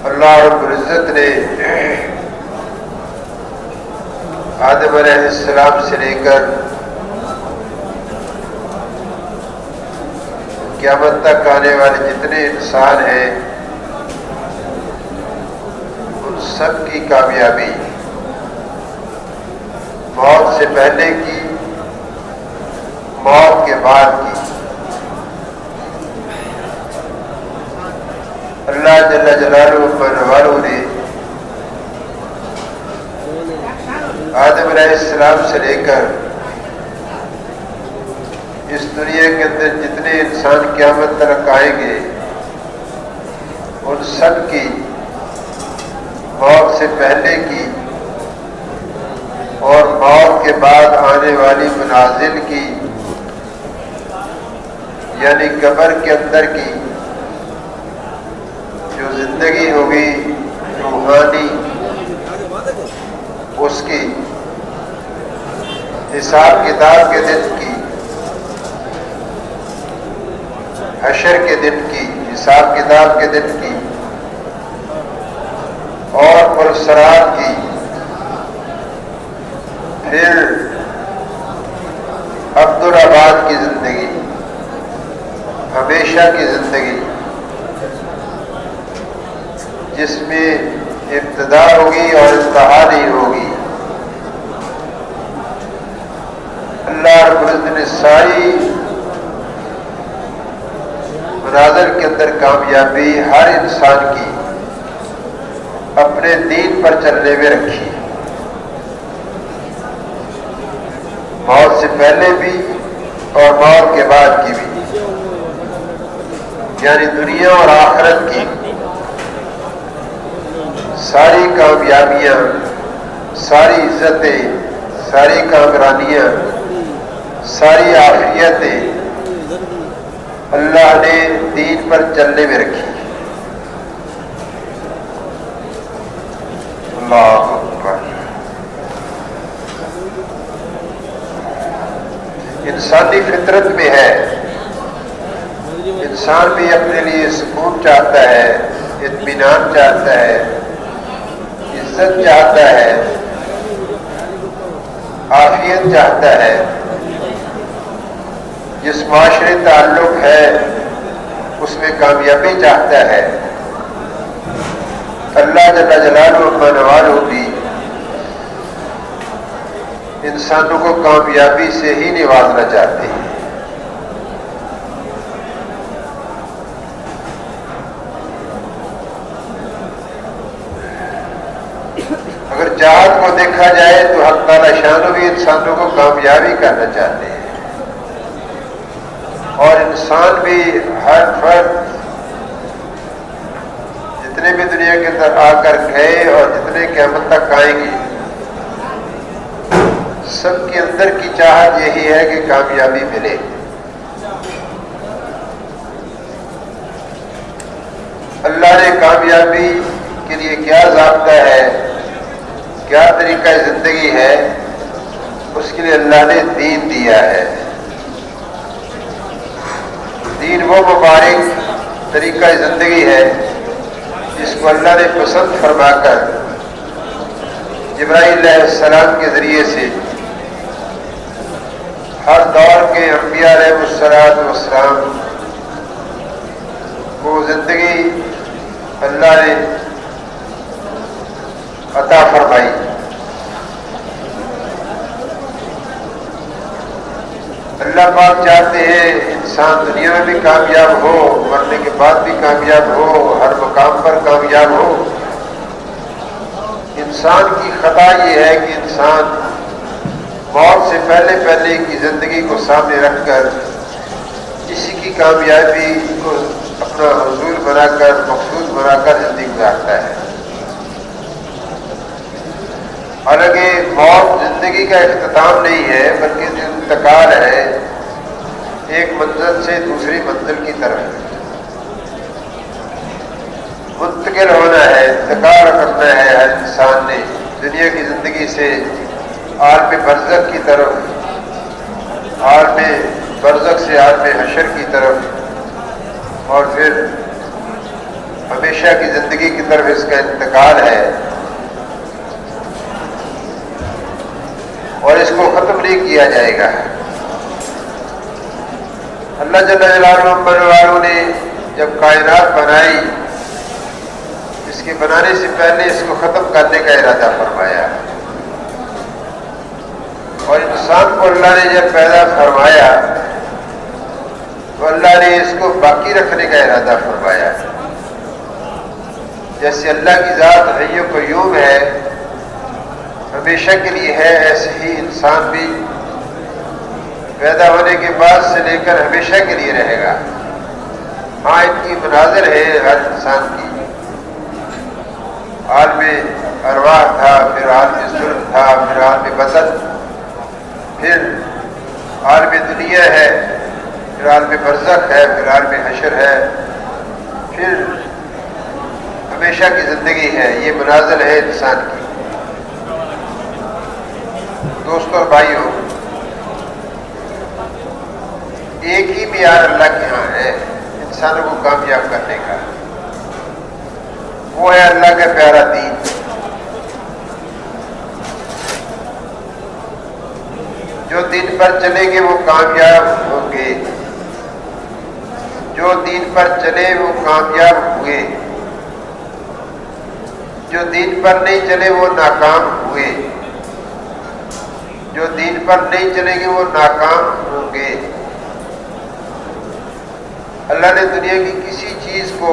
اللہ رب العزت نے آدم علیہ السلام سے لے کر قیامت تک آنے والے جتنے انسان ہیں ان سب کی کامیابی موت سے پہلے کی، موت کے بعد کی، اللہ جل جلالہ والوں نے آدم علیہ السلام سے لے کر اس دنیا کے اندر جتنے انسان قیامت تک آئیں گے ان سب کی موت سے پہلے کی اور موت کے بعد آنے والی منازل کی، یعنی قبر کے اندر کی جو زندگی ہوگی روحانی، اس کی حساب کتاب کے دن کی، حشر کے دن کی، حساب کتاب کے دن کی اور پرسرات کی، پھر عبدالآباد کی زندگی، ہمیشہ کی زندگی جس میں ابتدا ہوگی اور انتہا نہیں ہوگی۔ اللہ رب العزت نے ساری مناظر کے اندر کامیابی ہر انسان کی اپنے دین پر چلنے میں رکھی، موت سے پہلے بھی اور موت کے بعد کی بھی، یعنی دنیا اور آخرت کی ساری کامیابیاں، ساری عزتیں، ساری کامرانیاں، ساری عافیتیں اللہ نے دین پر چلنے میں رکھی۔ اللہ اکبر۔ انسانی فطرت میں ہے، انسان بھی اپنے لیے سکون چاہتا ہے، اطمینان چاہتا ہے، عزت چاہتا ہے، عافیت چاہتا ہے، جس معاشرے تعلق ہے اس میں کامیابی چاہتا ہے۔ اللہ جل جلالہ والوں بھی انسانوں کو کامیابی سے ہی نوازنا چاہتے ہیں۔ اگر جہاد کو دیکھا جائے تو حق تعالی شان بھی انسانوں کو کامیابی کرنا چاہتے ہیں، اور انسان بھی ہر فرد جتنے بھی دنیا کے اندر آ کر گئے اور جتنے قیامت تک آئیں گے، سب کے اندر کی چاہت یہی ہے کہ کامیابی ملے۔ اللہ نے کامیابی کے لیے کیا ضابطہ ہے، کیا طریقہ زندگی ہے، اس کے لیے اللہ نے دین دیا ہے۔ دین وہ مبارک طریقہ زندگی ہے جس کو اللہ نے پسند فرما کر جبرائیل علیہ السلام کے ذریعے سے ہر دور کے انبیاء علیہ السلام کو زندگی اللہ نے عطا فرمائی۔ اللہ پاک چاہتے ہیں انسان دنیا میں بھی کامیاب ہو، مرنے کے بعد بھی کامیاب ہو، ہر مقام پر کامیاب ہو۔ انسان کی خطا یہ ہے کہ انسان موت سے پہلے کی زندگی کو سامنے رکھ کر اسی کی کامیابی کو اپنا حصول بنا کر، مقصود بنا کر زندگی گزارتا ہے۔ حالانکہ موت زندگی کا اختتام نہیں ہے بلکہ جو انتقال ہے ایک منزل سے دوسری منزل کی طرف منتقل ہونا ہے، انتقال کرنا ہے ہر انسان نے دنیا کی زندگی سے عالم برزخ کی طرف، عالم برزخ سے عالم حشر کی طرف، اور پھر ہمیشہ کی زندگی کی طرف اس کا انتقال ہے اور اس کو ختم نہیں کیا جائے گا۔ اللہ جل جلالہ نے جب کائنات بنائی، اس کے بنانے سے پہلے اس کو ختم کرنے کا ارادہ فرمایا، اور انسان کو اللہ نے جب پیدا فرمایا تو اللہ نے اس کو باقی رکھنے کا ارادہ فرمایا۔ جیسے اللہ کی ذات حی و قیوم ہے، ہمیشہ کے لیے ہے، ایسے ہی انسان بھی پیدا ہونے کے بعد سے لے کر ہمیشہ کے لیے رہے گا۔ ہاں ان کی مناظر ہے ہر انسان کی، عالم ارواح تھا، پھر عالم صلب تھا، پھر عالم بدن، پھر عالم دنیا ہے، پھر عالم برزخ ہے، پھر عالم حشر ہے، پھر ہمیشہ کی زندگی ہے۔ یہ منازل ہے انسان کی۔ دوستوں اور بھائیوں، ایک ہی معیار اللہ کے ہاں ہے انسانوں کو کامیاب کرنے کا، وہ ہے اللہ کا پیارا دین۔ جو دین پر چلیں گے وہ کامیاب ہوں گے، جو دین پر چلے وہ کامیاب ہوئے، جو دین پر نہیں چلے وہ ناکام ہوئے، جو دین پر نہیں چلیں گے وہ ناکام ہوں گے۔ اللہ نے دنیا کی کسی چیز کو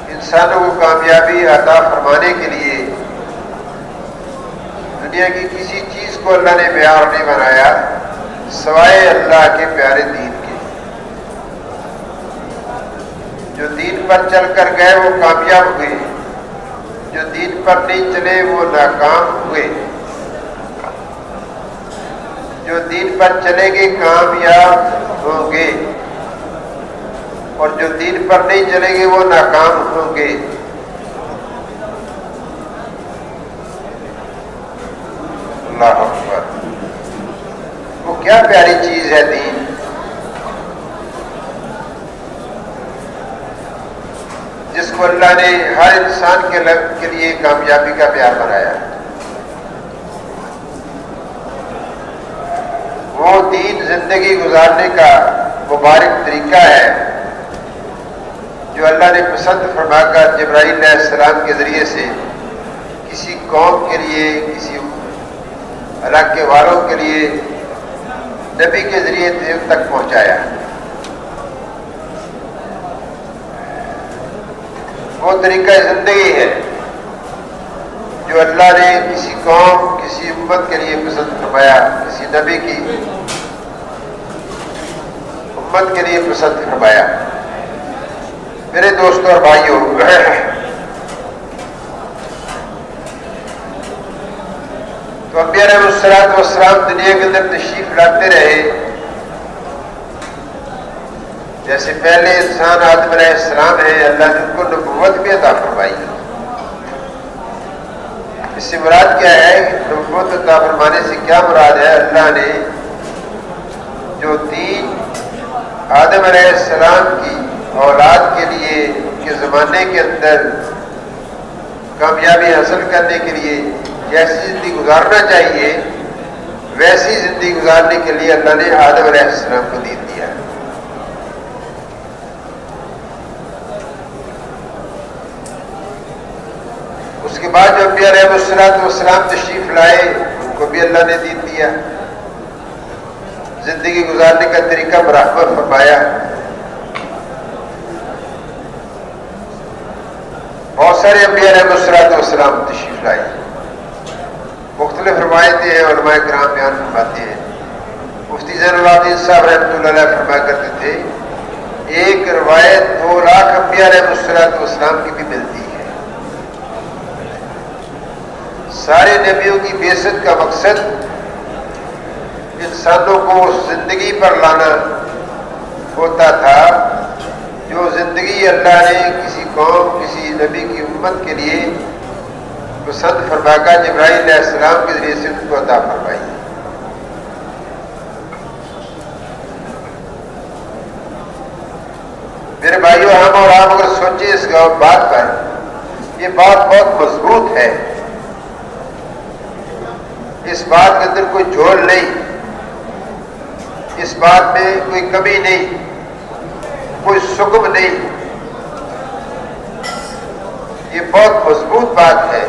انسانوں کو کامیابی عطا فرمانے کے لیے، دنیا کی کسی چیز کو اللہ نے معیار نہیں بنایا سوائے اللہ کے پیارے دین کے۔ جو دین پر چل کر گئے وہ کامیاب ہوئے، جو دین پر نہیں چلے وہ ناکام ہوئے۔ جو دین پر چلیں گے کامیاب ہوں گے، اور جو دین پر نہیں چلیں گے وہ ناکام ہوں گے۔ اللہ اکبر! وہ کیا پیاری چیز ہے دین! جس کو اللہ نے ہر انسان کے لیے کامیابی کا پیار بنایا۔ وہ دین زندگی گزارنے کا مبارک طریقہ ہے جو اللہ نے پسند فرما کر جبرائیل علیہ السلام کے ذریعے سے کسی قوم کے لیے، کسی علاقے والوں کے لیے نبی کے ذریعے دین تک پہنچایا۔ وہ طریقہ زندگی ہے جو اللہ نے کسی قوم، کسی امت کے لیے پسند فرمایا، کسی نبی کی امت کے لیے پسند فرمایا۔ میرے دوستوں اور بھائیوں، تو انبیاء علیہ السلام دنیا کے اندر تشریف لاتے رہے۔ جیسے پہلے انسان آدم علیہ السلام ہے، اللہ نے ان کو نبوت بھی عطا فرمائی۔ اس سے مراد کیا ہے؟ نبوت عطا فرمانے سے کیا مراد ہے؟ اللہ نے جو دین آدم علیہ السلام کی اولاد کے لیے ان کے زمانے کے اندر کامیابی حاصل کرنے کے لیے جیسی زندگی گزارنا چاہیے، ویسی زندگی گزارنے کے لیے اللہ نے آدم علیہ السلام کو دین دیا۔ اس کے بعد جو انبیاء علیہ السلام تشریف لائے، ان کو بھی اللہ نے دین دیا، زندگی گزارنے کا طریقہ مراقبہ فرمایا۔ بہت سارے انبیاء علیہ السلام تشریف لائے، مختلف روایتیں ہیں، علماء کرام بیان فرماتے ہیں۔ مفتی زین العابدین صاحب رحمۃ اللہ علیہ فرمایا کرتے تھے، ایک روایت 2 لاکھ انبیاء علیہ السلام کی بھی ملتی ہے۔ سارے نبیوں کی بعثت کا مقصد انسانوں کو اس زندگی پر لانا ہوتا تھا جو زندگی اللہ نے کسی قوم، کسی نبی کی امت کے لیے پسند فرما کر جبرائیل علیہ السلام کے ذریعے سے ان کو عطا فرمائی۔ میرے بھائیوں، ہم اور آپ اگر سوچیں سوچے اس بات پر، یہ بات بہت مضبوط ہے، اس بات کے اندر کوئی جھول نہیں، اس بات میں کوئی کمی نہیں، کوئی سکم نہیں، یہ بہت مضبوط بات ہے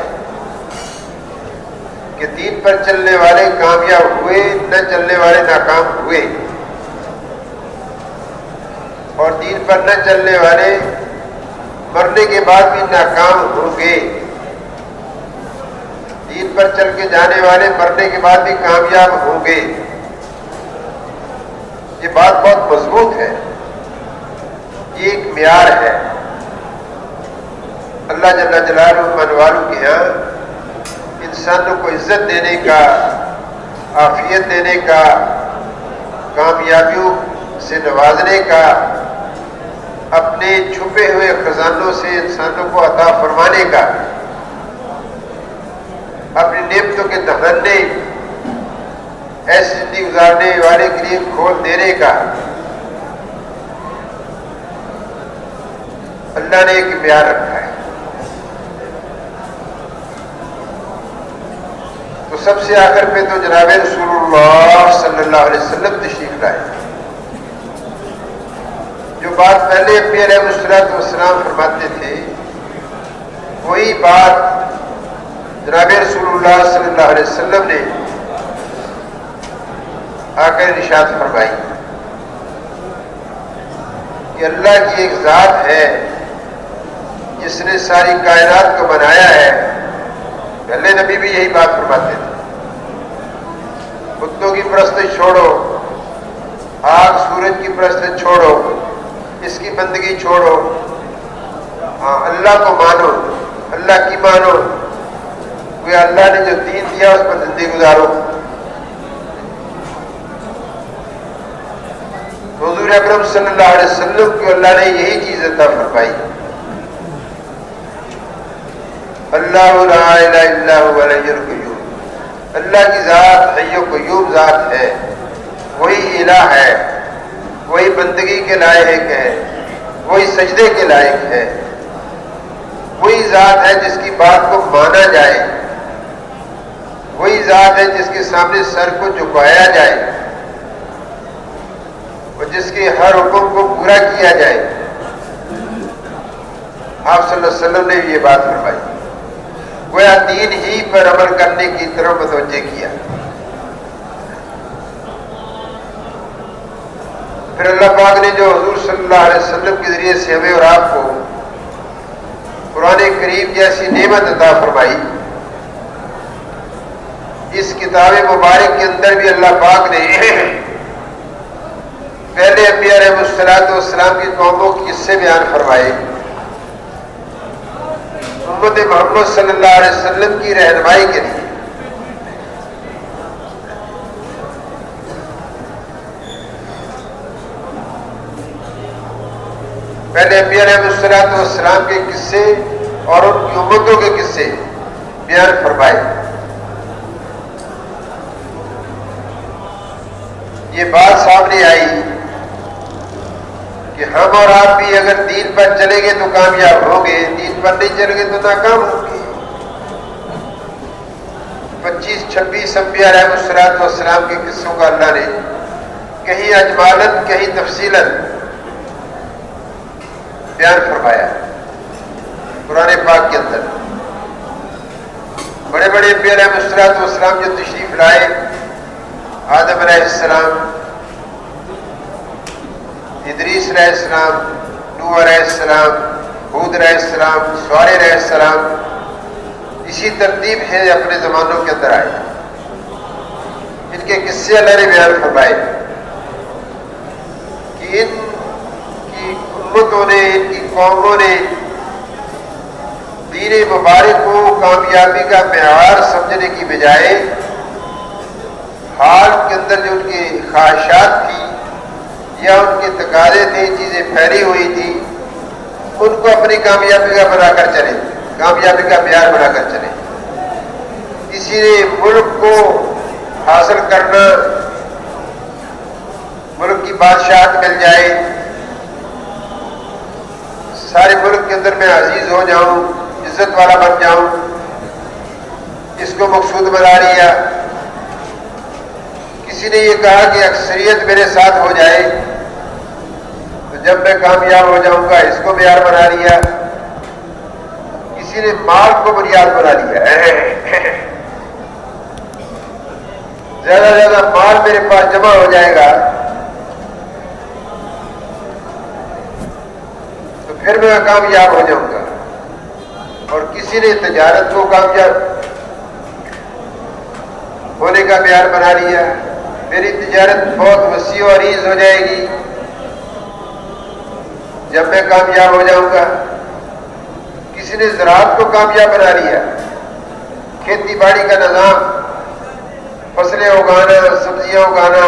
کہ دین پر چلنے والے کامیاب ہوئے، نہ چلنے والے ناکام ہوئے، اور دین پر نہ چلنے والے مرنے کے بعد بھی ناکام ہوں گے، دین پر چل کے جانے والے مرنے کے بعد بھی کامیاب ہوں گے۔ یہ بات بہت مضبوط ہے، یہ ایک معیار ہے اللہ جل جلالہ من والوں کے ہاں انسانوں کو عزت دینے کا، عافیت دینے کا، کامیابیوں سے نوازنے کا، اپنے چھپے ہوئے خزانوں سے انسانوں کو عطا فرمانے کا، اپنی نعمتوں کے دہانے ایسی زندگی گزارنے والے کے لیے کھول دینے کا اللہ نے ایک معیار رکھا ہے۔ تو سب سے آخر پہ تو جناب رسول اللہ صلی اللہ علیہ وسلم تشریف لائے، جو بات پہلے انبیاء علیہ السلام فرماتے تھے، وہی بات جناب رسول اللہ صلی اللہ علیہ وسلم نے آ کر ارشاد فرمائی کہ اللہ کی ایک ذات ہے جس نے ساری کائنات کو بنایا ہے۔ پہلے نبی بھی یہی بات فرماتے تھے، کتوں کی پرستش چھوڑو، آگ سورج کی پرستش چھوڑو، اس کی بندگی چھوڑو، ہاں اللہ کو مانو، اللہ کی مانو، کوئی اللہ نے جو دین دیا اس پر زندگی گزارو۔ حضور اکرم صلی اللہ علیہ وسلم کو اللہ نے یہی چیز عطا فرمائی، اللہ لا الہ الا هو الحی القیوم، اللہ کی ذات حی و قیوم ذات ہے، وہی الہ ہے، وہی بندگی کے لائق ہے، وہی سجدے کے لائق ہے، وہی ذات ہے جس کی بات کو مانا جائے، وہی ذات ہے جس کے سامنے سر کو جھکایا جائے اور جس کے ہر حکم کو پورا کیا جائے۔ آپ صلی اللہ علیہ وسلم نے یہ بات فرمائی، گویا دین ہی پر عمل کرنے کی طرف متوجہ کیا۔ پھر اللہ پاک نے جو حضور صلی اللہ علیہ وسلم کے ذریعے سے ہمیں اور آپ کو قرآن کریم جیسی نعمت عطا فرمائی، اس کتاب مبارک کے اندر بھی اللہ پاک نے پہلے انبیاء علیہ السلام کی قوموں کے قصے بیان فرمائے، امت محمد صلی اللہ علیہ وسلم کی رہنمائی کے لیے۔ پہلے انبیاء علیہ السلام کے قصے اور ان کی امتوں کے قصے بیان فرمائے۔ یہ بات سامنے آئی کہ ہم اور آپ بھی اگر دین پر چلیں گے تو کامیاب ہوں گے، دین پر نہیں چلیں گے تو ناکام ہوں گے۔ 25-26 انبیاء علیہ السلام کے قصوں کا اللہ نے کہیں اجمالاً کہیں تفصیلاً بیان فرمایا قرآن پاک کے اندر۔ بڑے بڑے انبیاء علیہ السلام جو تشریف لائے، آدم علیہ السلام، ادریس علیہ السلام، نوح علیہ السلام، ہود علیہ السلام، صالح علیہ السلام، اسی ترتیب ہے اپنے زمانوں کے اندر آئے۔ ان کے قصے اللہ نے بیان فرمائے کہ ان کی امتوں نے، ان کی قوموں نے دین مبارک کو کامیابی کا معیار سمجھنے کی بجائے حال کے اندر جو ان کی خواہشات تھی یا ان کے تقاضے تھے، چیزیں پھیلی ہوئی تھی، ان کو اپنی کامیابی کا بنا کر چلے، کامیابی کا معیار بنا کر چلے۔ اسی لیے ملک کو حاصل کرنا، ملک کی بادشاہت مل جائے، سارے ملک کے اندر میں عزیز ہو جاؤں، عزت والا بن جاؤں، اس کو مقصود بنا لیا۔ کسی نے یہ کہا کہ اکثریت میرے ساتھ ہو جائے تو جب میں کامیاب ہو جاؤں گا، اس کو معیار بنا لیا۔ کسی نے مال کو بنیاد بنا لیا، زیادہ سے زیادہ مال میرے پاس جمع ہو جائے گا تو پھر میں کامیاب ہو جاؤں گا۔ اور کسی نے تجارت کو کامیاب ہونے کا معیار بنا لیا، میری تجارت بہت وسیع و عریض ہو جائے گی جب میں کامیاب ہو جاؤں گا۔ کسی نے زراعت کو کامیاب بنا لیا، کھیتی باڑی کا نظام، فصلیں اگانا، سبزیاں اگانا،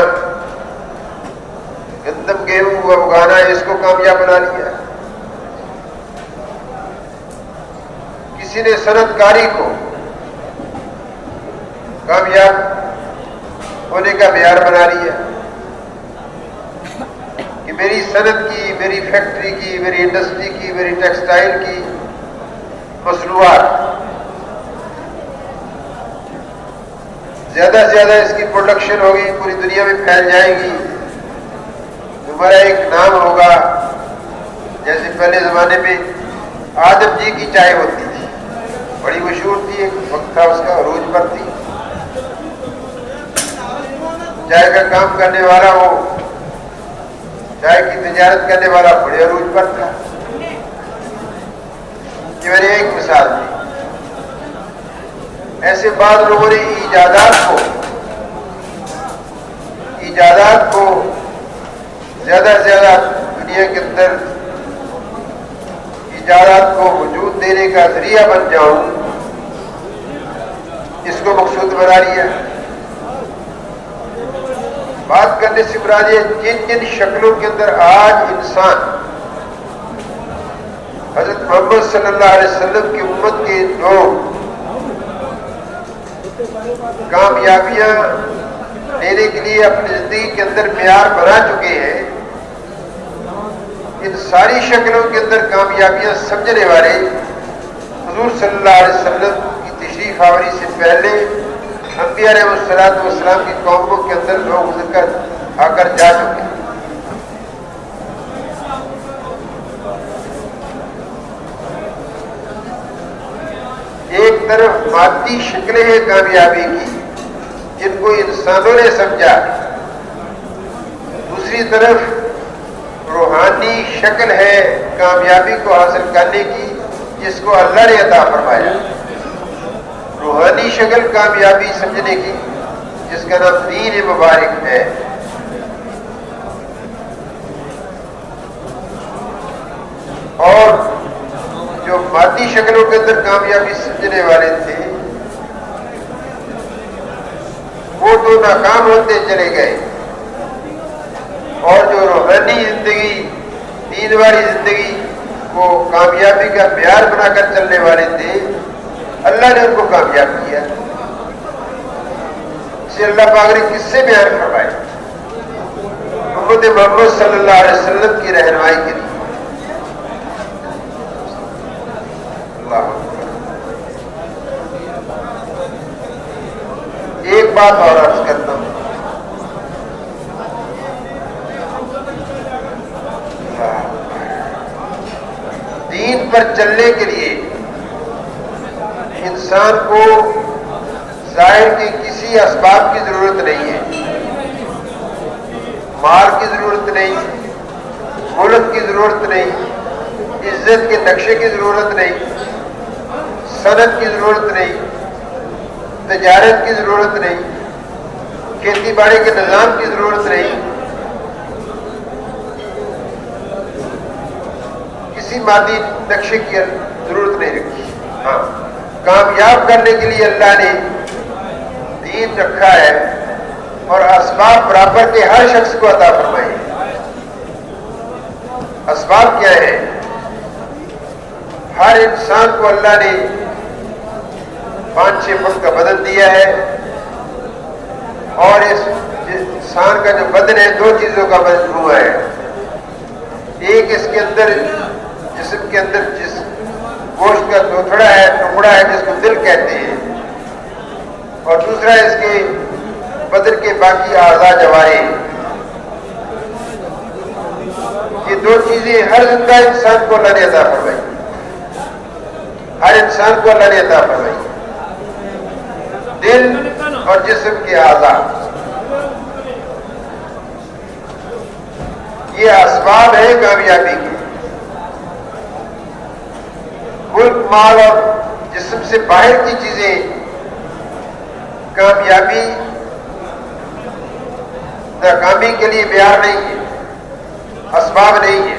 گندم گیہوں اگانا، اس کو کامیاب بنا لیا۔ کسی نے صنعت کاری کو کامیاب ہونے کا معیار بنا لیا کہ میری صنعت کی، میری فیکٹری کی، میری انڈسٹری کی، میری ٹیکسٹائل کی مصنوعات زیادہ سے زیادہ اس کی پروڈکشن ہوگی، پوری دنیا میں پھیل جائے گی، ہمارا ایک نام ہوگا۔ جیسے پہلے زمانے میں آدم جی کی چائے ہوتی تھی، بڑی مشہور تھی، ایک وقت تھا اس کا، عروج پر تھی۔ چائے کا کام کرنے والا وہ چائے کی تجارت کرنے والا بڑے عروج پر تھا۔ یہ میری ایک مثال تھی۔ ایسے بعض لوگوں نے ایجادات کو زیادہ سے زیادہ دنیا کے اندر ایجادات کو وجود دینے کا ذریعہ بن جاؤں، اس کو مقصود بنا لیا۔ بات کرنے سے مراد یہ جن جن شکلوں کے اندر آج انسان حضرت محمد صلی اللہ علیہ وسلم کی امت کے لوگ کامیابیاں لینے کے لیے اپنی زندگی کے اندر معیار بنا چکے ہیں، ان ساری شکلوں کے اندر کامیابیاں سمجھنے والے حضور صلی اللہ علیہ وسلم کی تشریف آوری سے پہلے انبیاء علیہ السلام کی قوموں کے اندر لوگ گزر کر آ کر جا چکے ہیں۔ ایک طرف مادی شکلیں ہیں کامیابی کی جن کو انسانوں نے سمجھا، دوسری طرف روحانی شکل ہے کامیابی کو حاصل کرنے کی جس کو اللہ نے عطا فرمایا، روحانی شکل کامیابی سمجھنے کی جس کا نام دین مبارک ہے۔ اور جو مادی شکلوں کے اندر کامیابی سمجھنے والے تھے وہ تو ناکام ہوتے چلے گئے، اور جو روحانی زندگی، دین والی زندگی کو کامیابی کا معیار بنا کر چلنے والے تھے، اللہ نے ان کو کامیاب کیا۔ اسے اللہ پاک نے کس سے بیان فرمائے؟ امت محمد صلی اللہ علیہ وسلم کی رہنمائی کے لیے۔ ایک بات اور عرض کرتا ہوں، دین پر چلنے کے لیے انسان کو ظاہر کے کسی اسباب کی ضرورت نہیں ہے، مال کی ضرورت نہیں، ملک کی ضرورت نہیں، عزت کے نقشے کی ضرورت نہیں، صنعت کی ضرورت نہیں، تجارت کی ضرورت نہیں، کھیتی باڑی کے نظام کی ضرورت نہیں، کسی مادی نقشے کی ضرورت نہیں رکھی۔ ہاں، کامیاب کرنے کے لیے اللہ نے دین رکھا ہے اور اسباب برابر کے ہر شخص کو عطا فرمائے۔ اسباب کیا ہے؟ ہر انسان کو اللہ نے 5-6 فٹ کا بدن دیا ہے، اور اس انسان کا جو بدن ہے 2 چیزوں کا مجموعہ ہے۔ ایک اس کے اندر جسم کے اندر جس گوشت کا ٹکڑا ہے جس کو دل کہتے ہیں، اور دوسرا اس کے بدن کے باقی اعضاء جوارح. یہ دو چیزیں ہر زندہ انسان کو اللہ نے عطا فرمائی، ہر انسان کو اللہ نے عطا فرمائی، دل اور جسم کے اعضاء. یہ اسباب ہے کامیابی کے. ملک، مال اور جسم سے باہر کی چیزیں کامیابی ناکامی کے لیے معیار نہیں ہے، اسباب نہیں ہے.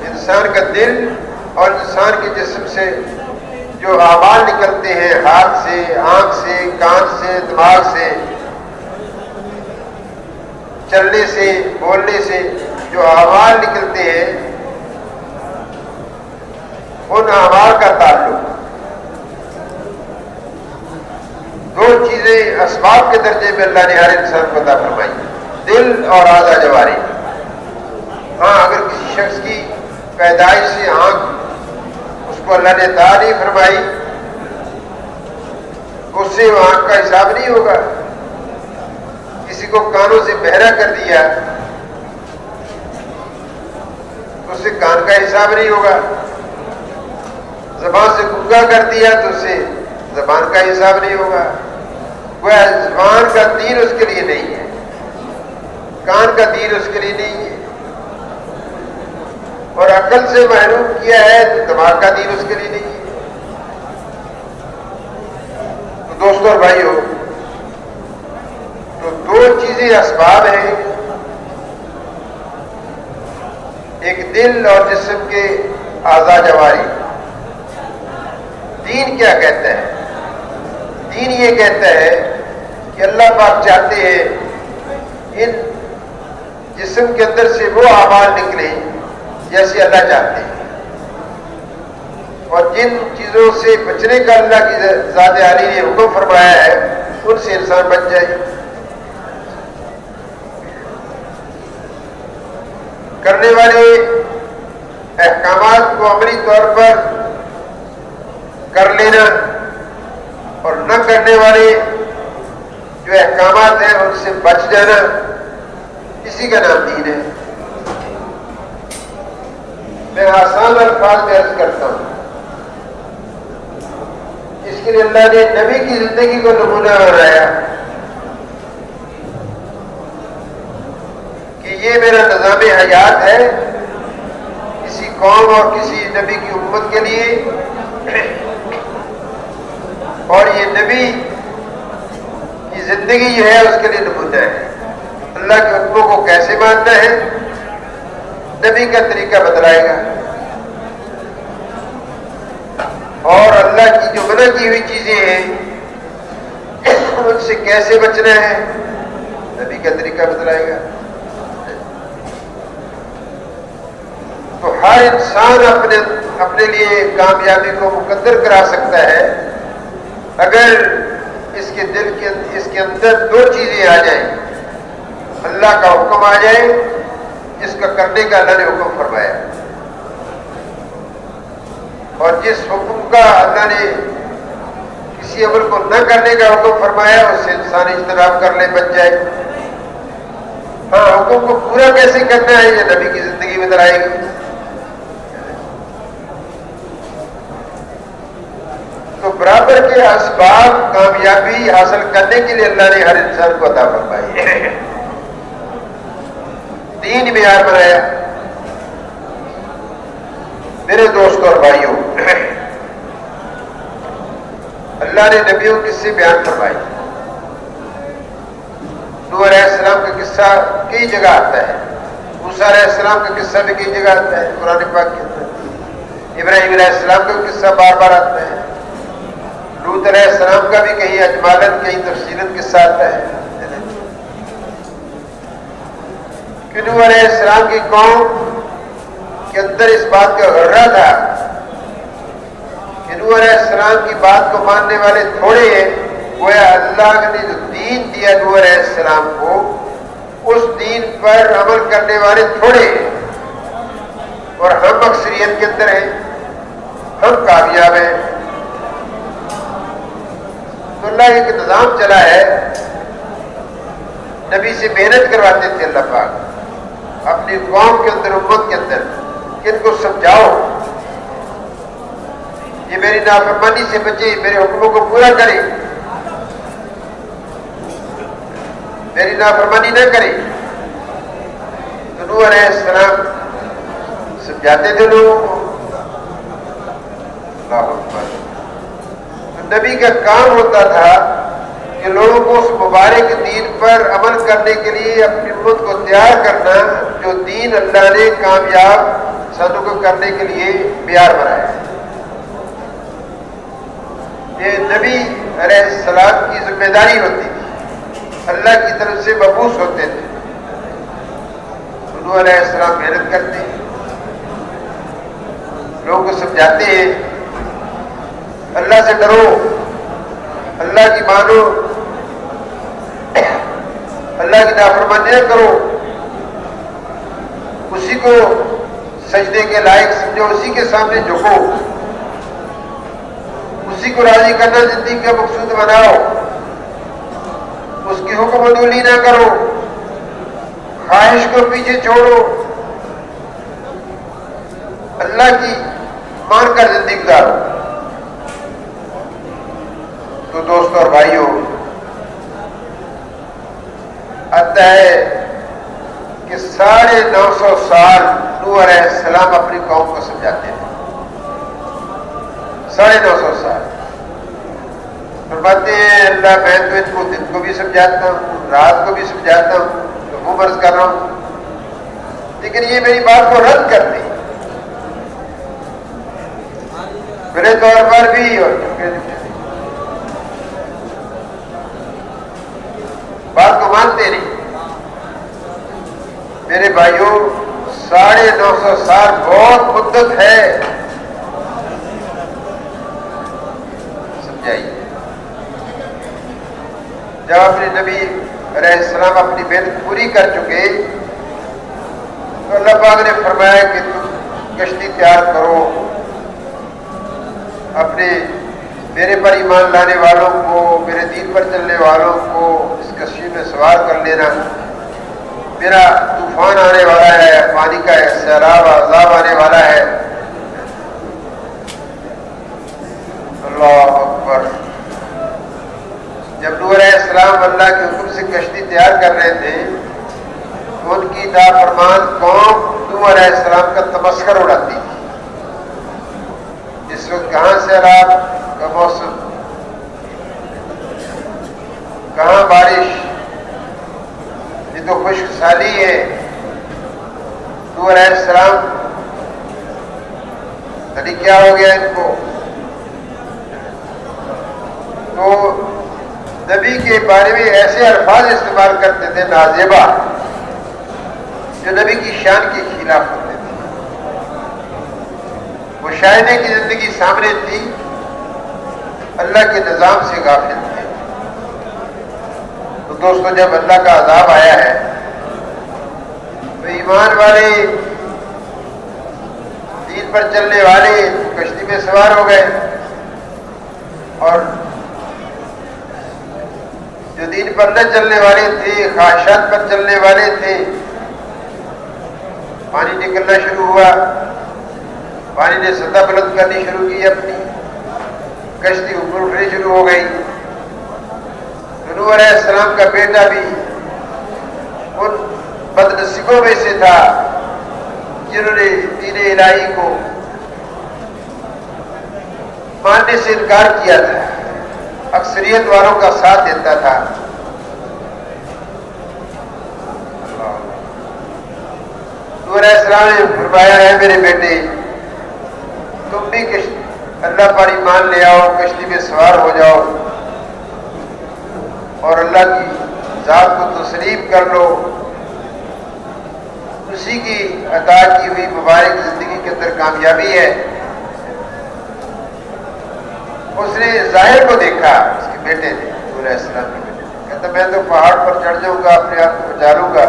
انسان کا دل اور انسان کے جسم سے جو اعمال نکلتے ہیں، ہاتھ سے، آنکھ سے، کان سے، دماغ سے، چلنے سے، بولنے سے جو اعمال نکلتے ہیں، ان اعمال کا تعلق دو چیزیں اسباب کے درجے میں اللہ نے ہر انسان کو عطا فرمائی، دل اور اعضاء جوارح. ہاں، اگر کسی شخص کی پیدائش سے آنکھ اس کو اللہ نے عطا نہیں فرمائی، اس سے وہ آنکھ کا حساب نہیں ہوگا. کسی کو کانوں سے بہرا کر دیا اس سے کان کا حساب نہیں ہوگا. زبان سے گنگا کر دیا تو اس سے زبان کا حساب نہیں ہوگا. وہ زبان کا دین اس کے لیے نہیں ہے، کان کا دین اس کے لیے نہیں ہے، اور عقل سے محروم کیا ہے تو دماغ کا دین اس کے لیے نہیں ہے. تو دوستوں اور بھائیوں، تو دو چیزیں اسباب ہیں، ایک دل اور جسم کے اعضاء جوارح. دین کیا کہتا ہے؟ دین یہ کہتا ہے کہ اللہ پاک چاہتے ہیں ان جسم کے اندر سے وہ اعمال نکلیں جیسے اللہ چاہتے ہیں، اور جن چیزوں سے بچنے کا اللہ کی ذات عالی نے حکم فرمایا ہے ان سے انسان بچ جائے. کرنے والے احکامات کو عملی طور پر کر لینا اور نہ کرنے والے جو احکامات ہیں ان سے بچ جانا، اسی کا نام دین ہے. میں آسان الفاظ میں عرض کرتا ہوں، اس کے لیے اللہ نے نبی کی زندگی کو نمونہ بنایا کہ یہ میرا نظام حیات ہے کسی قوم اور کسی نبی کی امت کے لیے، اور یہ نبی کی زندگی جو ہے اس کے لیے نمونہ ہے. اللہ کے حکموں کو کیسے ماننا ہے نبی کا طریقہ بتلائے گا، اور اللہ کی جو منع کی ہوئی چیزیں ہیں ان سے کیسے بچنا ہے نبی کا طریقہ بتلائے گا. تو ہر انسان اپنے لیے کامیابی کو مقدر کرا سکتا ہے اگر اس کے اندر دو چیزیں آ جائیں. اللہ کا حکم آ جائے جس کا کرنے کا اللہ نے حکم فرمایا، اور جس حکم کا اللہ نے کسی عمل کو نہ کرنے کا حکم فرمایا اس سے انسان اجتناب کر لے، بچ جائے. ہاں، حکم کو پورا کیسے کرنا ہے یہ نبی کی زندگی میں بتلائے گی. تو برابر کے اسباب کامیابی حاصل کرنے کے لیے اللہ نے ہر انسان کو عطا فرمائی. دین معیار بنایا. میرے دوستوں اور بھائیوں، اللہ نے نبیوں کے قصے بیان فرمائے. نوح علیہ السلام کا قصہ کئی جگہ آتا ہے، موسیٰ علیہ السلام کا قصہ بھی کئی جگہ آتا ہے قرآن پاک کے اندر. ابراہیم علیہ السلام کا قصہ بار بار آتا ہے. لوط علیہ السلام کا بھی کہیں اجمالاً کہیں تفصیلاً قصہ آتا ہے. کہ نوح علیہ السلام کی قوم کے اندر اس بات کا غرہ تھا کہ نوح علیہ السلام کی بات کو ماننے والے تھوڑے ہیں، گویا اللہ نے جو دین دیا نوح علیہ السلام کو اس دین پر عمل کرنے والے تھوڑے ہیں اور ہم اکثریت کے اندر ہیں، ہم کامیاب ہیں۔ تو اللہ ایک نظام چلا ہے، نبی سے محنت کرواتے تھے اللہ پاک اپنی قوم کے اندر، امت کے اندر، کہ ان کو سمجھاؤ یہ میری نافرمانی سے بچے، میرے حکموں کو پورا کرے، میری نافرمانی نہ کرے۔ تو نوح علیہ السلام سمجھاتے تھے لوگوں کو۔ اللہ اکبر۔ تو نبی کا کام ہوتا تھا کہ لوگوں کو اس مبارک دین پر عمل کرنے کے لیے اپنی امت کو تیار کرنا، جو دین اللہ نے کامیاب انسانوں کو کرنے کے لیے معیار بنایا ہے۔ یہ نبی علیہ السلام کی ذمہ داری ہوتی تھی، اللہ کی طرف سے مبعوث ہوتے تھے۔ نوح علیہ السلام محنت کرتے ہیں، لوگوں کو سمجھاتے ہیں اللہ سے ڈرو، اللہ کی مانو، اللہ کی نافرمانی نہ کرو، اسی کو سجدے کے لائق سمجھو، اسی کے سامنے جھکو، اسی کو راضی کرنا زندگی کا مقصود بناؤ، اس کی حکم عدولی نہ کرو، خواہش کو پیچھے چھوڑو، اللہ کی مان کر زندگی گزارو۔ تو دوستوں اور بھائیوں، آتا ہے کہ 950 سال نوح علیہ السلام اپنی قوم کو سمجھاتے ہیں، 950 سال۔ فرماتے ہیں اللہ میں تو ان کو دن کو بھی سمجھاتا ہوں، رات کو بھی سمجھاتا ہوں، تو وہ عرض کر رہا ہوں، لیکن یہ میری بات کو رد کر دی، میرے طور پر بھی اور بات کو مانتے نہیں۔ میرے بھائیوں، 950 سال بہت مدت ہے، سمجھائیے۔ جب اپنے نبی علیہ السلام اپنی محنت پوری کر چکے تو اللہ پاک نے فرمایا کہ تم کشتی تیار کرو، اپنے میرے پر ایمان لانے والوں کو، میرے دین پر چلنے والوں کو اس کشتی میں سوار کر لینا، میرا طوفان آنے والا ہے، پانی کا سیلاب عذاب آنے والا ہے۔ اللہ اکبر۔ جب نوح علیہ السلام اللہ کے حکم سے کشتی تیار کر رہے تھے تو ان کی نافرمان قوم نوح علیہ السلام کا تمسخر اڑاتی تھی۔ اس وقت کہاں سیلاب کا موسم، کہاں بارش، یہ تو خشک سالی ہے۔ نوح علیہ السلام تبھی کیا ہو گیا ان کو؟ تو نبی کے بارے میں ایسے الفاظ استعمال کرتے تھے نازیبہ، جو نبی کی شان کے خلاف ہوتے تھے۔ مشاہدے کی زندگی سامنے تھی، اللہ کے نظام سے غافل تھے۔ تو دوستو، جب اللہ کا عذاب آیا ہے تو ایمان والے، دین پر چلنے والے کشتی میں سوار ہو گئے، اور جو دین پر نہ چلنے والے تھے، خواہشات پر چلنے والے تھے، پانی نکلنا شروع ہوا، پانی نے سطح بلند کرنی شروع کی، اپنی کشتی اوپر اٹھنی شروع ہو گئی۔ نوح علیہ السلام کا بیٹا بھی ان بد نصیبوں میں سے تھا جنہوں نے دین الہی کو ماننے سے انکار کیا تھا، اکثریت والوں کا ساتھ دیتا تھا۔ نوح علیہ السلام نے فرمایا ہے میرے بیٹے، تم بھی اللہ پر ایمان لے آؤ، کشتی میں سوار ہو جاؤ اور اللہ کی ذات کو تسلیم کر لو، اسی کی عطا کی ہوئی مبارک زندگی کے اندر کامیابی ہے۔ اس نے ظاہر کو دیکھا، اس کے بیٹے نے، نوح علیہ السلام کے بیٹے نے، کہتا میں تو پہاڑ پر چڑھ جاؤں گا، اپنے آپ کو بچا لوں گا۔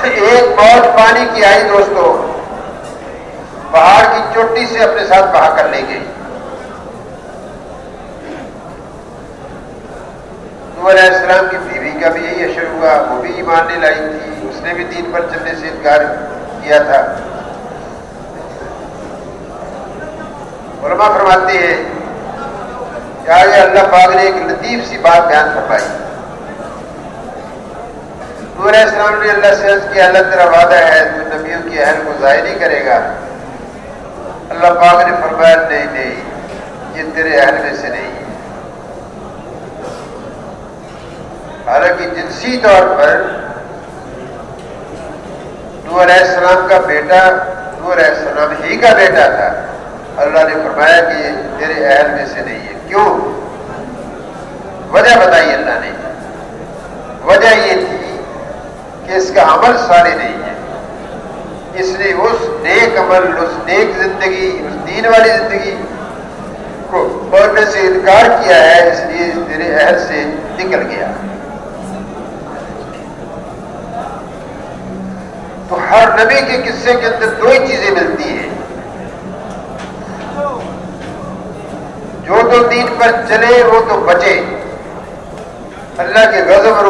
ایک موج پانی کی آئی دوستو، پہاڑ کی چوٹی سے اپنے ساتھ بہا کر لے گئی۔ نوح علیہ السلام کی بیوی کا بھی یہی اشر ہوا، وہ بھی ایمان نہیں لائی تھی، اس نے بھی دین پر چلنے سے انکار کیا تھا۔ علماء فرماتے ہیں کہ آگے اللہ پاک نے ایک لطیف سی بات بیان فرمائی۔ نوح علیہ السلام نے اللہ سے عرض کیا اللہ تیرا وعدہ ہے تو نبیوں کی اہل کو ضائع نہیں کرے گا؟ اللہ پاک نے فرمایا نہیں نہیں، یہ تیرے اہل میں سے نہیں ہے۔ حالانکہ جنسی طور پر نوح علیہ السلام کا بیٹا نوح علیہ السلام ہی کا بیٹا تھا، اللہ نے فرمایا کہ یہ تیرے اہل میں سے نہیں ہے۔ کیوں؟ وجہ بتائی اللہ نے۔ وجہ یہ تھی کہ اس کا عمل صالح نہیں ہے، اس نے اس نیک عمل، اس نیک زندگی، اس دین والی زندگی کو پڑھنے سے انکار کیا ہے، اس لیے تیرے اہل سے نکل گیا۔ تو ہر نبی کے قصے کے اندر دو ہی چیزیں ملتی ہیں، جو تو دین پر چلے وہ تو بچے، اللہ کے غضب اور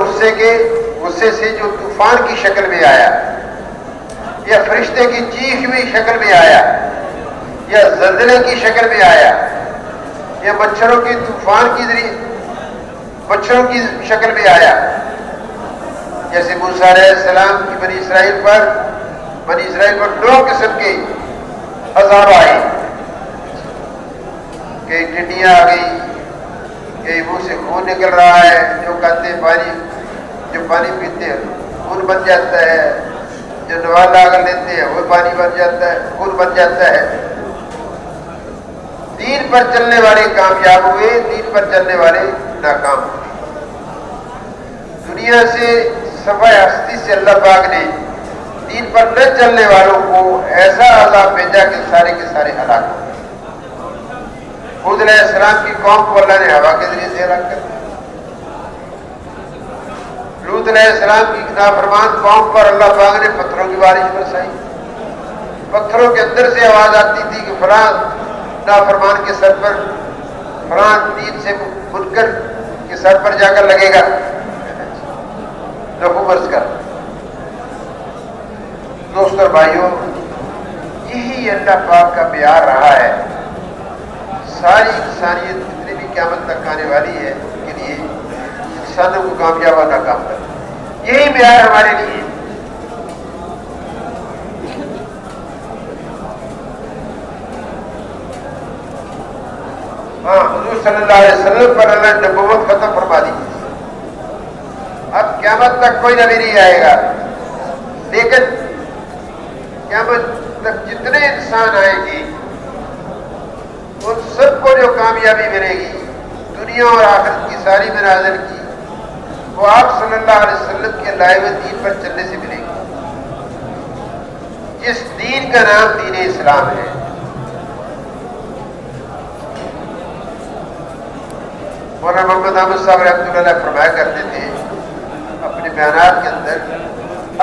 غصے سے جو طوفان کی شکل میں آیا، یا فرشتے کی چیخ ہوئی شکل میں آیا، یا زلزلے کی شکل میں آیا، یا مچھروں کی طوفان کی ذریعے مچھروں کی شکل میں آیا، جیسے موسیٰ علیہ السلام کی بنی اسرائیل پر 9 قسم کے عذاب آئے، کئی ٹڈیاں آ گئی، کئی منہ سے خون نکل رہا ہے، جو کہتے ہیں جو پانی پیتے ہیں خون بن جاتا ہے، جو نوالا اگر لیتے ہیں وہ پانی بن جاتا ہے، خون بن جاتا ہے۔ دین پر چلنے والے کامیاب ہوئے، دین پر چلنے والے ناکام ہوئے۔ دنیا سے صفحہ ہستی سے اللہ پاک نے دین پر نہ چلنے والوں کو ایسا عذاب بھیجا کہ سارے کے سارے ہلاک ہو گئے۔ ہود علیہ السلام کی قوم کو اللہ نے ہوا کے ذریعے سے ہلاک کر دیا۔ لوط علیہ السلام کی نافرمان قوم پر اللہ پاک نے پتھروں کی بارش برسائی۔ پتھروں کے اندر سے آواز آتی تھی کہ فلاں نافرمان کے سر پر، فلاں دین سے منکر کے سر پر جا کر لگے گا، رفو برس کر۔ دوستو اور بھائیوں، یہی اللہ پاک کا معیار رہا ہے۔ ساری انسانیت جتنی بھی قیامت تک آنے والی ہے ان کے لیے انسانوں کو کامیاب اور ناکام کرنا، یہی معیار ہمارے لیے۔ حضور صلی اللہ علیہ وسلم پر اللہ نے نبوت ختم فرما دی، اب قیامت تک کوئی نبی نہیں آئے گا، لیکن قیامت تک جتنے انسان آئیں گے ان سب کو جو کامیابی ملے گی دنیا اور آخرت کی ساری منازل کی، وہ آپ صلی اللہ علیہ وسلم کے لائے ہوئے دین پر چلنے سے ملے گی، جس دین کا نام دین اسلام ہے۔ مولانا محمد احمد صاحب رحمۃ اللہ علیہ فرمایا کرتے تھے اپنے بیانات کے اندر،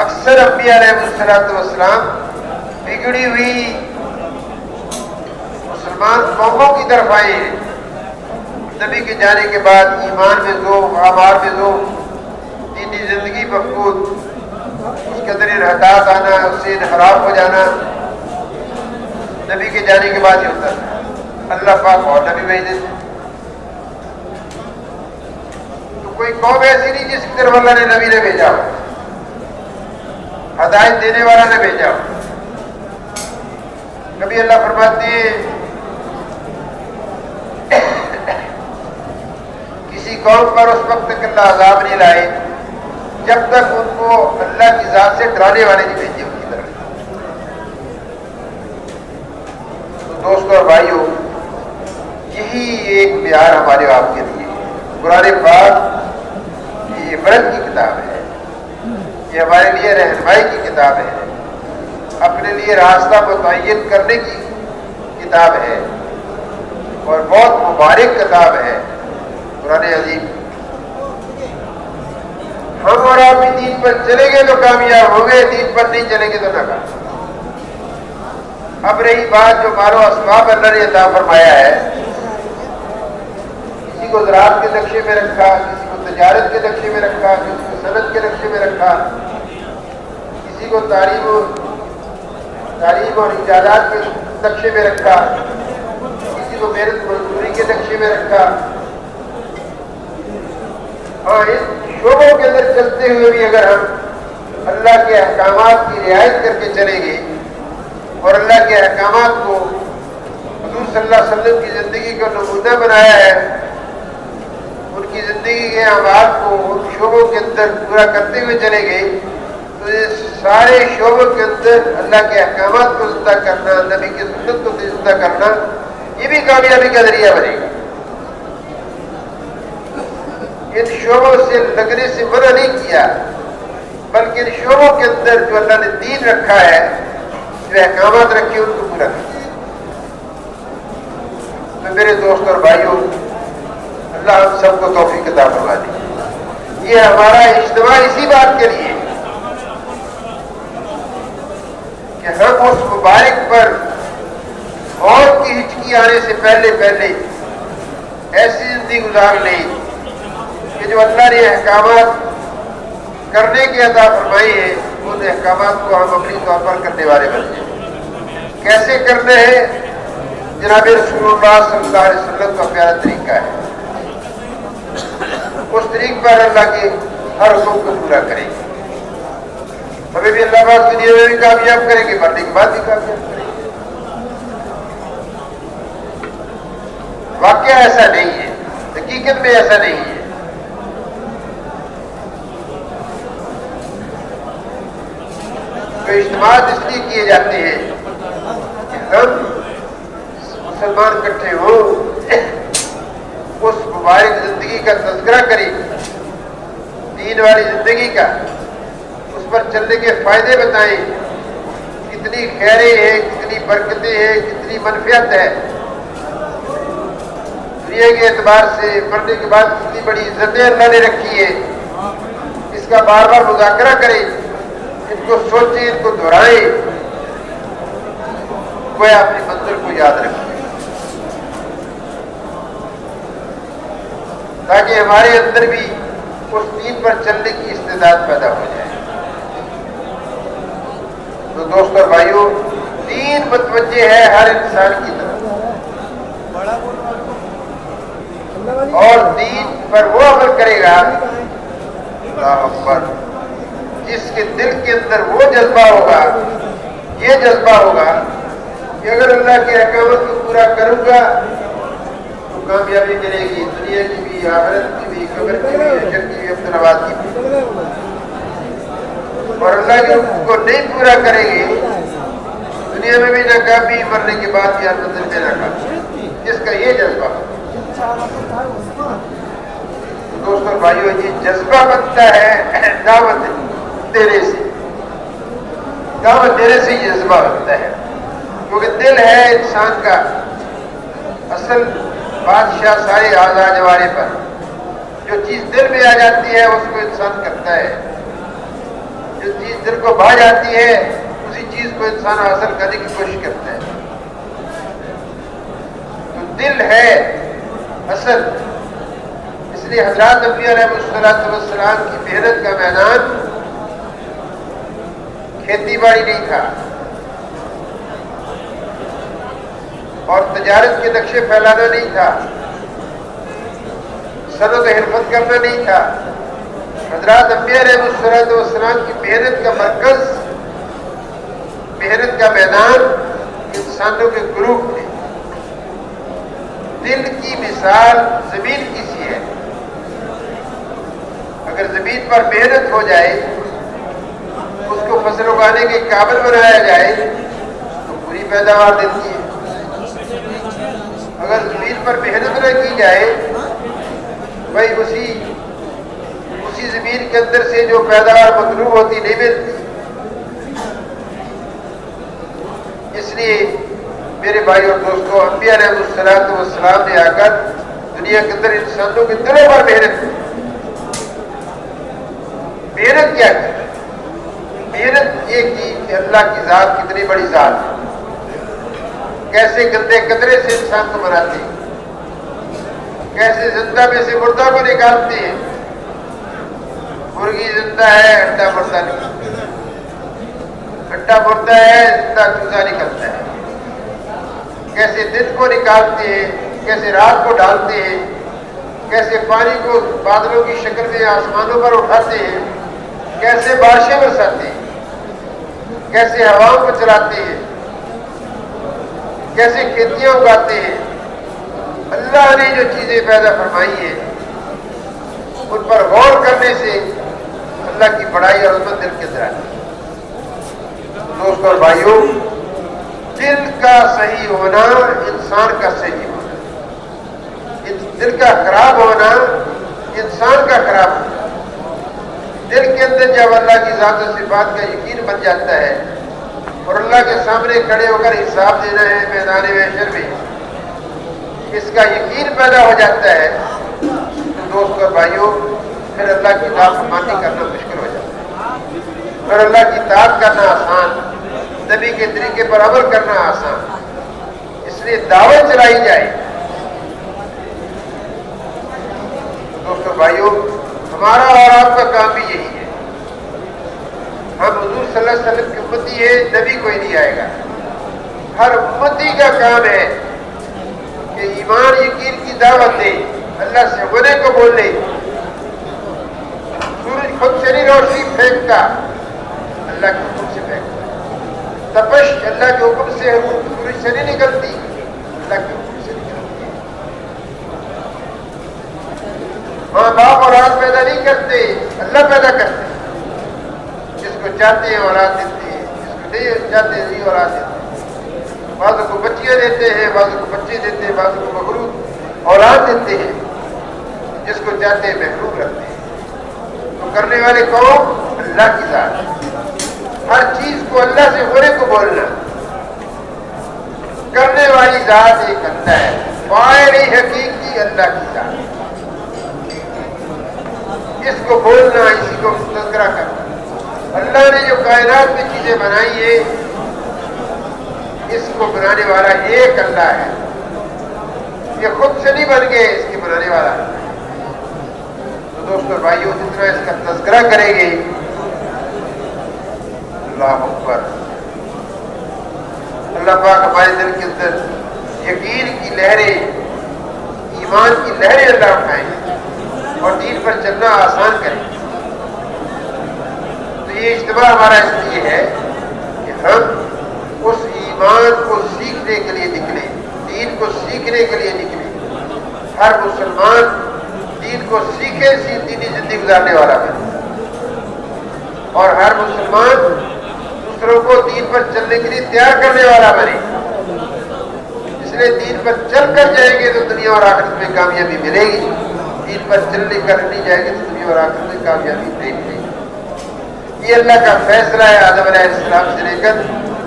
اکثر انبیاء علیہ السلام بگڑی ہوئی مسلمان قوموں کی طرف آئے ہیں۔ نبی کے جانے کے بعد ایمان میں ذوق، اعمال میں ذوق، دینی زندگی مفقود، اس کے اندر انحطاط آنا، اس سے انحراف ہو جانا، نبی کے جانے کے بعد ہی ہوتا تھا۔ اللہ پاک اور نبی بھیج دیتے، تو کوئی قوم ایسی نہیں جس کی طرف اللہ نے نبی نے بھیجا ہو، ہدایت دینے والا نے بھیجا ہو۔ کبھی اللہ فرماتے ہیں کسی قوم پر اس وقت تک اللہ عذاب نہیں لائے جب تک ان کو اللہ کی ذات سے ڈرانے والے نہیں بھیجے ان کی طرف۔ تو دوستو اور بھائیوں، یہی ایک معیار ہمارے آپ کے لیے۔ قرآن پاک یہ عبرت کی کتاب ہے، یہ ہمارے لیے رہنمائی کی کتاب ہے، اپنے لیے راستہ متعین کرنے کی کتاب ہے، اور بہت مبارک کتاب ہے قرآن عظیم۔ ہم اور آپ بھی دین پر چلیں گے تو کامیاب ہوں گے، دین پر نہیں چلیں گے تو ناکام۔ اب رہی بات جو مالو اسباب اللہ نے عطا فرمایا ہے، کسی کو زراعت کے نقشے میں رکھا، کسی کو تجارت کے نقشے میں رکھا، کسی کو صنعت کے نقشے میں رکھا، کسی کو تعلیم اور ایجادات کے نقشے میں رکھا، کسی کو محنت مزدوری کے نقشے میں رکھا۔ ہاں، اس شعبوں کے اندر چلتے ہوئے بھی اگر ہم اللہ کے احکامات کی رعایت کر کے چلیں گے اور اللہ کے احکامات کو حضور صلی اللہ علیہ وسلم کی زندگی کا نمونہ بنایا ہے، ان کی زندگی کے اعمال کو ان شعبوں کے اندر پورا کرتے ہوئے چلے گئے تو اس سارے شعبوں کے اندر اللہ کے احکامات کو زندہ کرنا، نبی کی سنت کو زندہ کرنا، یہ بھی کامیابی کا ذریعہ بنے گا۔ ان شعبوں سے لگنے سے منع نہیں کیا، بلکہ ان شعبوں کے اندر جو اللہ نے دین رکھا ہے، جو احکامات رکھے، ان کو پورا کیا۔ تو میرے دوست اور بھائیوں، اللہ ہم سب کو توفیق عطا فرما دے۔ یہ ہمارا اجتماع اسی بات کے لیے کہ ہم اس مبارک پر موت کی ہچکی آنے سے پہلے ایسی زندگی گزار لیں کہ جو اللہ نے احکامات کرنے کی عطا فرمائی ہے، ان احکامات کو ہم اپنی طور پر کرنے والے بن جائیں۔ کیسے کرنے ہیں؟ جناب رسول اللہ صلی اللہ علیہ وسلم کا پیارا طریقہ ہے، اس طریقے پر اللہ کے ہر حکم کو پورا کریں گے۔ ہمیں بھی اللہ پاک دنیا میں بھی کامیاب کریں گے، مرنے کے بعد بھی کامیاب کریں گے۔ واقعہ ایسا نہیں ہے، حقیقت میں ایسا نہیں ہے۔ تو اجتماعات اس لیے کیے جاتے ہیں کہ ہم مسلمان اکٹھے ہوں، اس مبارک زندگی کا تذکرہ کریں، دین والی زندگی کا، اس پر چلنے کے فائدے بتائیں، کتنی خیریں ہیں، کتنی برکتیں ہیں، کتنی منفعت ہے، دنیا کے اعتبار سے مرنے کے بعد کتنی بڑی عزتیں اللہ نے رکھی ہے، اس کا بار بار مذاکرہ کریں، ان کو سوچیں، ان کو دہرائیں، کوئی اپنی منزل کو یاد رکھیں، تاکہ ہمارے اندر بھی اس دین پر چلنے کی استعداد پیدا ہو جائے۔ تو دوست اور بھائیوں، دین متوجہ ہے ہر انسان کی طرف، اور دین پر وہ عمل کرے گا، اللہ اکبر، جس کے دل کے اندر وہ جذبہ ہوگا، یہ جذبہ ہوگا کہ اگر اللہ کے احکامات کو پورا کروں گا تو کامیابی ملے گی، دنیا کی بھی، آخرت کی بھی، قبر کی بھی، حشر کی بھی، ابتلابات کی بھی۔ اور اللہ کے حکم کو نہیں پورا کریں گے، دنیا میں بھی ناکامی، مرنے کے بعد بھی آخرت میں ناکامی، جس کا یہ جذبہ ہوگا۔ دوستوں بھائیوں، یہ جذبہ بنتا ہے دعوت دینے سے، دعوت دینے سے یہ جذبہ بنتا ہے، کیونکہ دل ہے انسان کا اصل بادشاہ سارے اعضاء جوارے پر۔ جو چیز دل میں آ جاتی ہے اس کو انسان کرتا ہے، جو چیز دل کو بھا جاتی ہے اسی چیز کو انسان حاصل کرنے کی کوشش کرتا ہے۔ تو دل ہے اصل، اس لیے حضرات انبیاء علیہ السلام کی محنت کا میدان کھیتی باڑی نہیں تھا، اور تجارت کے نقشے پھیلانا نہیں تھا، صنعت و حرفت کرنا نہیں تھا۔ حضرات انبیاء علیہ السلام کی محنت کا مرکز، محنت کا میدان انسانوں کے گروپ تھے۔ دل کی مثال زمین کی سی ہے، اگر زمین پر محنت ہو جائے، اس کو فصل اگانے کے قابل بنایا جائے تو پوری پیداوار دیتی ہے۔ اگر زمین پر محنت نہ کی جائے، بھائی اسی زمین کے اندر سے جو پیداوار مطلوب ہوتی نہیں ملتی۔ اس لیے میرے بھائی اور دوستوں، انبیاء علیہ السلام نے آ کر دنیا کے اندر انسانوں کے دلوں پر محنت کی، محنت کیا کی؟ محنت یہ کی کہ اللہ کی ذات کتنی بڑی ذات ہے، کیسے گندے قطرے سے انسان کو بناتے ہیں، کیسے زندہ میں سے مردہ کو نکالتے ہیں۔ مرغی زندہ ہے، انڈا مردہ نکلتا ہے، انڈا مردہ ہے، زندہ چوزا نکلتا ہے۔ کیسے دن کو نکالتے ہیں، کیسے رات کو ڈالتے ہیں، کیسے پانی کو بادلوں کی شکل میں آسمانوں پر اٹھاتے ہیں، کیسے بارشیں برساتے ہیں، کیسے ہواؤں کو چلاتے ہیں، کیسے کھیتیاں اگاتے ہیں۔ اللہ نے جو چیزیں پیدا فرمائی ہیں ان پر غور کرنے سے اللہ کی بڑائی اور عظمت دل کے اندر آتی ہے۔ دوستوں اور بھائیوں، دل کا صحیح ہونا انسان کا صحیح ہونا، دل کا خراب ہونا انسان کا خراب ہونا۔ دل کے اندر جب اللہ کی ذات و صفات کا یقین بن جاتا ہے اور اللہ کے سامنے کھڑے ہو کر حساب دینا ہے میدان محشر میں، اس کا یقین پیدا ہو جاتا ہے تو دوستوں اور بھائیوں پھر اللہ کی نافرمانی کرنا مشکل ہو جاتا ہے، پھر اللہ کی اطاعت کرنا آسان، نبی کے طریقے پر عمل کرنا آسان۔ اس لیے دعوت چلائی جائے۔ دوستوں بھائیوں، ہمارا اور آپ کا کام بھی یہی ہے۔ ہم حضور صلی اللہ علیہ وسلم کی امتی ہے، نبی کوئی نہیں آئے گا۔ ہر امتی کا کام ہے کہ ایمان یقین کی دعوت دے، اللہ سے ہونے کو بولے۔ سورج خود سے نہیں روشنی پھینکتا، اللہ کے حکم سے پھینکتا۔ تپش اللہ کے حکم سے سورج سے نہیں نکلتی، اللہ کے حکم سے نکلتی ہے۔ ماں باپ اولاد پیدا نہیں کرتے، اللہ پیدا کرتے ہیں۔ جس کو چاہتے ہیں اولاد دیتے ہیں، جس کو نہیں چاہتے نہیں اولاد دیتے ہیں۔ بعضوں کو بچیاں دیتے ہیں، بعضوں کو بچے دیتے ہیں، بعضوں کو مغروب اولاد دیتے ہیں، جس کو چاہتے ہیں محروم رکھتے ہیں۔ تو کرنے والے کون؟ اللہ کی ذات۔ ہر چیز کو اللہ سے ہونے کو بولنا، کرنے والی ذات ایک اللہ ہے، فاعل حقیقی اللہ کی ذات۔ اس کو بولنا، اسی کو تذکرہ کرنا۔ اللہ نے جو کائنات میں چیزیں بنائی ہیں اس کو بنانے والا ایک اللہ ہے، یہ خود سے نہیں بن گئے، اس کے بنانے والا ہے۔ تو دوستوں بھائیوں، جتنا اس کا تذکرہ کریں گے، اللہ اکبر، اللہ پاک ہمارے دل کے اندر یقین کی لہریں، ایمان کی لہریں اللہ اٹھائیں اور دین پر چلنا آسان کریں۔ تو یہ اجتماع ہمارا اس لیے ہے کہ ہم اس ایمان کو سیکھنے کے لیے نکلیں، دین کو سیکھنے کے لیے نکلیں۔ ہر مسلمان دین کو سیکھے، دینی زندگی گزارنے والا بنے، اور ہر مسلمان دوسروں کو دین پر چلنے کے لیے تیار کرنے والا بنے۔ اس لیے دین پر چل کر جائیں گے تو دنیا اور آخرت میں کامیابی ملے گی، دین پر چلنے کر نہیں جائیں گے تو دنیا اور آخرت میں کامیابی نہیں ملے گی۔ یہ اللہ کا فیصلہ ہے آدم علیہ السلام سے لے کر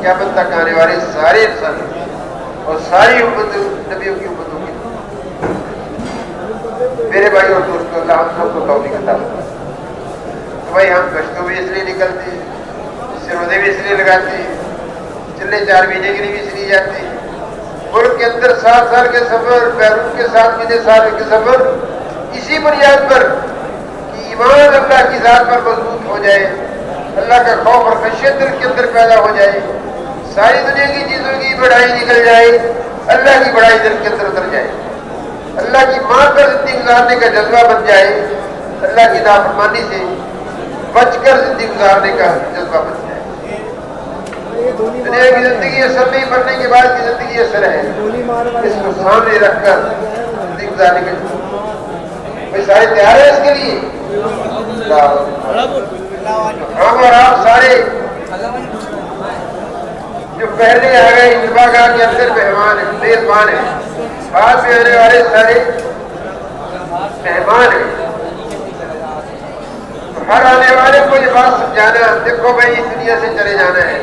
قیامت تک آنے والے سارے انسان اور ساری امتوں، نبیوں کی امتوں کی۔ میرے بھائی اور دوستوں، اللہ ہم سب کو توفیق عطا فرمائے۔ تو بھائی ہم گشتوں بھی اس لیے نکلتے ہیں، روزے بھی اس لیے لگاتے ہیں، چلے 4 مہینے کے لیے بھی اس لیے جاتے ہیں، ملک کے اندر 7 سال کے سفر، بیرون کے 7 مہینے سال کے سفر، اسی بنیاد پر کہ ایمان اللہ کی ذات پر مضبوط ہو جائے، اللہ کا خوف اور خشیت دل کے اندر پیدا ہو جائے، ساری دنیا کی چیزوں کی بڑائی نکل جائے، اللہ کی بڑائی دل کے اندر اتر جائے، اللہ کی مان پر زندگی گزارنے کا جذبہ بن جائے، اللہ کی نافرمانی سے بچ کر زندگی گزارنے کا جذبہ بن جائے۔ دنیا کی زندگی اثر نہیں، مرنے کے بعد کی زندگی اثر ہے، اس کو سامنے رکھ کر زندگی گزارنے کے لیے سارے تیار ہیں اس کے لیے۔ ہم اور آپ سارے جو پہلے آ گئے اتباع گاہ کے اندر مہمان ہیں، میزبان ہیں، بعد میں آنے والے سارے مہمان ہیں۔ ہر آنے والے کو یہ بات سمجھانا، دیکھو بھائی اس دنیا سے چلے جانا ہے،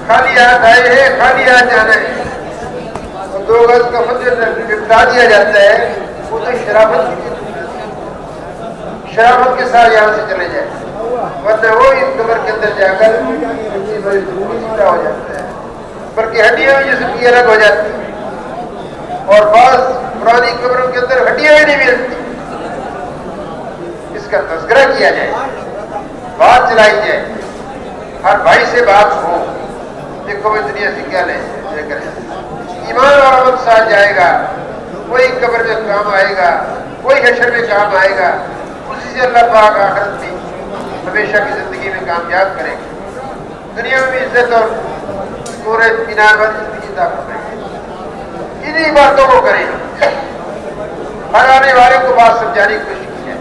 خالی ہاتھ آئے ہیں، خالی ہاتھ جانا ہے۔ اور 2 گز کا فضل نپٹا دیا جاتا ہے، وہ تو شرافت کے ساتھ یہاں سے چلے جائے۔ ورنہ وہ اس قبر کے اندر جا کر سیدھا ہو جاتا ہے، بلکہ ہڈیاں بھی جسم کی الگ ہو جاتی ہیں، اور بعض پرانی قبروں کے اندر ہڈیاں بھی نہیں ملتی۔ اس کا تذکرہ کیا جائے، بات چلائی جائے، ہر بھائی سے بات ہو، دیکھو میں دنیا سے کیا لے کریں، ایمان اور عمل ساتھ جائے گا، کوئی قبر میں کام آئے گا، کوئی حشر میں کام آئے گا، اسی سے اللہ پاک آخرت میں ہمیشہ کی زندگی میں کامیاب کرے گا، دنیا میں بھی عزت اور پورے اطمینان والی زندگی عطا فرمائے گا۔ انہی باتوں کو کریں، ہر آنے والے کو بات سمجھانے کی کوشش کی جائے،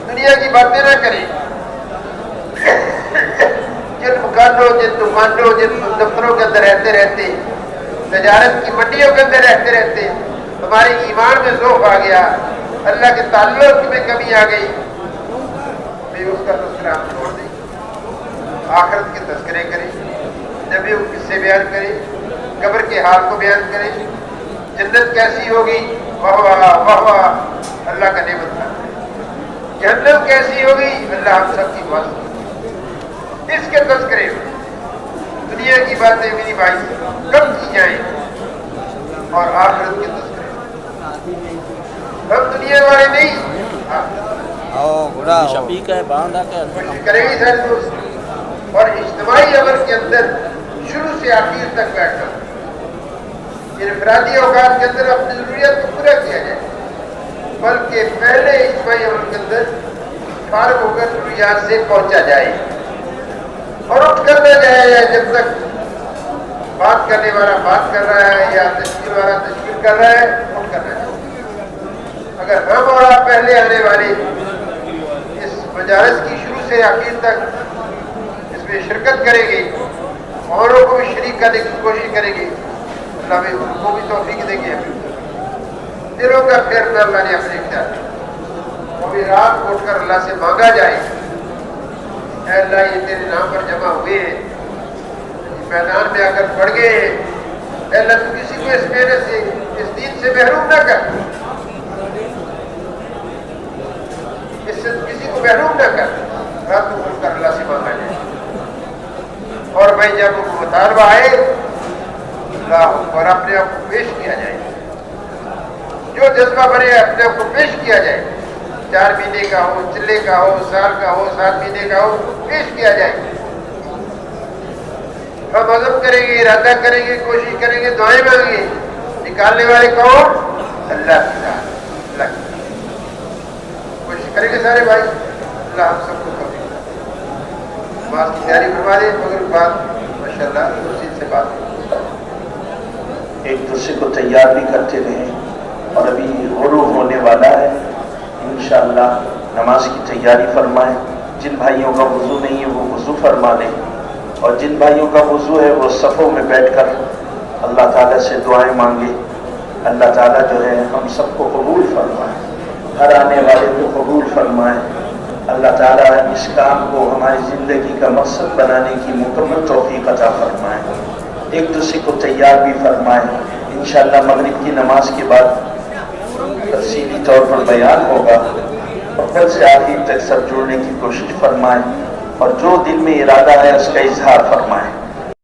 دنیا کی باتیں نہ کریں، جن مکانوں، جن دکانوں، جن دفتروں کے اندر رہتے تجارت کی منڈیوں کے اندر رہتے ہمارے ایمان میں ذوق آ گیا، اللہ کے تعلق میں کمی آ گئی، میں اس کا تذکرہ ہم چھوڑ دیں، آخرت کے تذکرے کریں، نبیوں کے قصے بیان کریں، قبر کے حال کو بیان کریں، جنت کیسی ہوگی، واہ واہ واہ واہ، اللہ کا نعمت تھا، جہنم کیسی ہوگی، اللہ ہم سب کی دعا سے اس کے تذکرے میں دنیا کی باتیں میری بھائی کم کی جائیں اور آخرت کے تذکرے ہم دنیا والے نہیں، کوشش کریں گے سارے دوست، اور اجتماعی عمل کے اندر شروع سے آخر تک بیٹھ کر انفرادی اوقات کے اندر اپنی ضروریات کو پورا کیا جائے، بلکہ پہلے اجتماعی عمل کے اندر فارغ ہو کر ضروریات سے پہنچا جائے، اور اٹھ کر نہ جائے جب تک بات کرنے والا بات کر رہا ہے یا تشکیل والا تشکیل کر رہا ہے، اٹھ کر نہ جائے۔ اگر ہم اور آپ پہلے آنے والے اس مجالس کی شروع سے آخر تک اس میں شرکت کریں گے، اوروں کو بھی شریک کرنے کی کوشش کریں گے، اللہ بھی ان کو بھی توفیق دیں گے، دلوں کا پھیرنا اللہ نے اپنے اختیار کیا، وہ بھی رات کو اٹھ کر اللہ سے مانگا جائے، اے اللہ یہ تیرے نام پر جمع ہوئے ہیں، میدان میں آ کر پڑ گئے ہیں، اے اللہ تو کسی کو اس محنت سے، اس دین سے محروم نہ کر، اس سے کسی کو محروم نہ کر، رات کو اٹھ کر اللہ سے مانگا جائے، اور بھائی جب وہ مطالبہ آئے اللہ اور اپنے آپ کو پیش کیا جائے، جو جذبہ بنے اپنے آپ کو پیش کیا جائے، 4 مہینے کا ہو، چلے کا ہو، سال کا ہو، 7 مہینے کا ہو، پیش کیا جائے، ہم عزم کریں گے، ارادہ کریں گے، کوشش کریں گے، دعائیں مانگیں گے، نکالنے والے کون؟ اللہ کی ذات، اللہ کی کوشش کریں گے سارے بھائی، اللہ ہم سب کو توفیق دے، نماز کی تیاری فرما دے، مگر بات ماشاءاللہ اسی سے بات ایک دوسرے کو تیار بھی کرتے رہیں، اور ابھی غروب ہونے والا ہے، انشاءاللہ نماز کی تیاری فرمائیں، جن بھائیوں کا وضو نہیں ہے وہ وضو فرما لیں، اور جن بھائیوں کا وضو ہے وہ صفوں میں بیٹھ کر اللہ تعالیٰ سے دعائیں مانگے، اللہ تعالیٰ جو ہے ہم سب کو قبول فرمائے، ہر آنے والے کو قبول فرمائے، اللہ تعالیٰ اس کام کو ہماری زندگی کا مقصد بنانے کی مکمل توفیق عطا فرمائے، ایک دوسرے کو تیار بھی فرمائے، انشاءاللہ مغرب کی نماز کے بعد تفصیلی طور پر بیان ہوگا، اول سے آخر تک سب جڑنے کی کوشش فرمائیں، اور جو دل میں ارادہ ہے اس کا اظہار فرمائیں۔